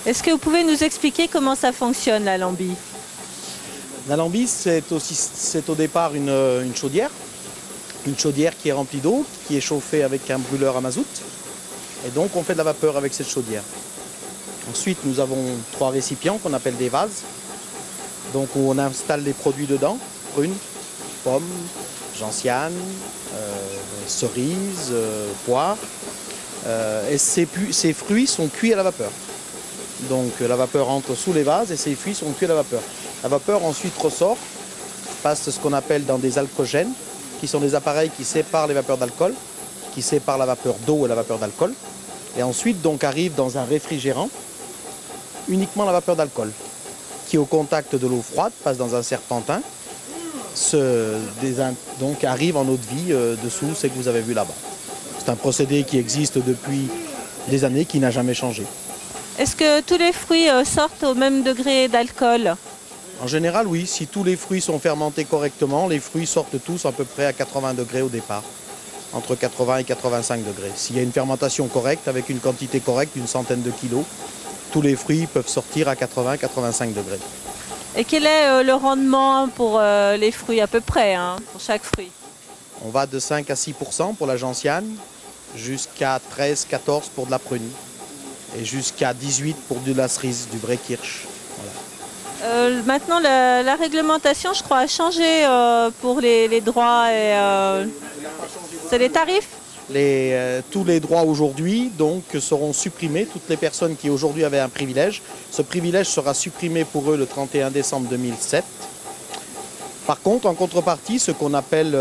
Est-ce que vous pouvez nous expliquer comment ça fonctionne, l'alambi? L'alambi, c'est au départ une chaudière qui est remplie d'eau, qui est chauffée avec un brûleur à mazout. Et donc on fait de la vapeur avec cette chaudière. Ensuite, nous avons 3 récipients qu'on appelle des vases. Donc où on installe les produits dedans, prunes, pommes, gentianes, cerises, poires. Et ces fruits sont cuits à la vapeur. Donc la vapeur entre sous les vases et ces fruits sont cuits à la vapeur. La vapeur ensuite ressort, passe ce qu'on appelle dans des alcogènes, qui sont des appareils qui séparent les vapeurs d'alcool, qui séparent la vapeur d'eau et la vapeur d'alcool. Et ensuite donc arrive dans un réfrigérant uniquement la vapeur d'alcool, qui au contact de l'eau froide passe dans un serpentin, donc arrive en eau de vie dessous ce que vous avez vu là-bas. C'est un procédé qui existe depuis des années, qui n'a jamais changé. Est-ce que tous les fruits sortent au même degré d'alcool? En général, oui. Si tous les fruits sont fermentés correctement, les fruits sortent tous à peu près à 80 degrés au départ. Entre 80 et 85 degrés. S'il y a une fermentation correcte, avec une quantité correcte, une centaine de kilos, tous les fruits peuvent sortir à 80-85 degrés. Et quel est le rendement pour les fruits à peu près, hein, pour chaque fruit? On va de 5 à 6% pour la gentiane, jusqu'à 13-14% pour de la prune. Et jusqu'à 18% pour de la cerise, du vrai kirsch. Voilà. Maintenant, la réglementation, je crois, a changé pour les droits et c'est les tarifs? Tous les droits aujourd'hui donc seront supprimés. Toutes les personnes qui aujourd'hui avaient un privilège, ce privilège sera supprimé pour eux le 31 décembre 2007. Par contre, en contrepartie, ce qu'on appelle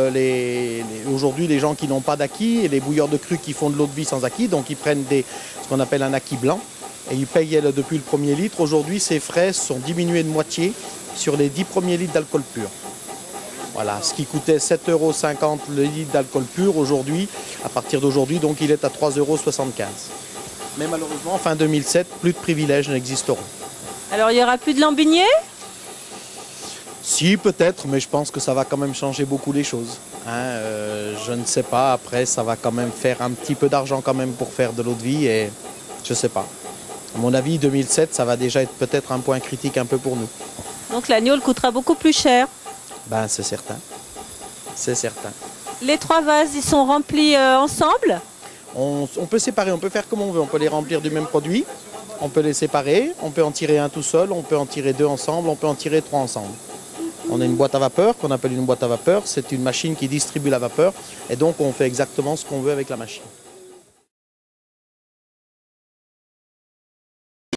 aujourd'hui les gens qui n'ont pas d'acquis et les bouilleurs de cru qui font de l'eau de vie sans acquis, donc ils prennent ce qu'on appelle un acquis blanc et ils payent depuis le premier litre. Aujourd'hui, ces frais sont diminués de moitié sur les 10 premiers litres d'alcool pur. Voilà, ce qui coûtait 7,50 € le litre d'alcool pur, aujourd'hui, à partir d'aujourd'hui, donc il est à 3,75 €. Mais malheureusement, fin 2007, plus de privilèges n'existeront. Alors il n'y aura plus de lambiniers? Si, peut-être, mais je pense que ça va quand même changer beaucoup les choses. Hein, je ne sais pas, après, ça va quand même faire un petit peu d'argent quand même pour faire de l'eau de vie et je ne sais pas. À mon avis, 2007, ça va déjà être peut-être un point critique un peu pour nous. Donc l'agneau coûtera beaucoup plus cher? Ben, c'est certain. C'est certain. Les 3 vases, ils sont remplis ensemble? On peut séparer, on peut faire comme on veut. On peut les remplir du même produit, on peut les séparer, on peut en tirer un tout seul, on peut en tirer 2 ensemble, on peut en tirer 3 ensemble. On a une boîte à vapeur qu'on appelle une boîte à vapeur. C'est une machine qui distribue la vapeur et donc on fait exactement ce qu'on veut avec la machine.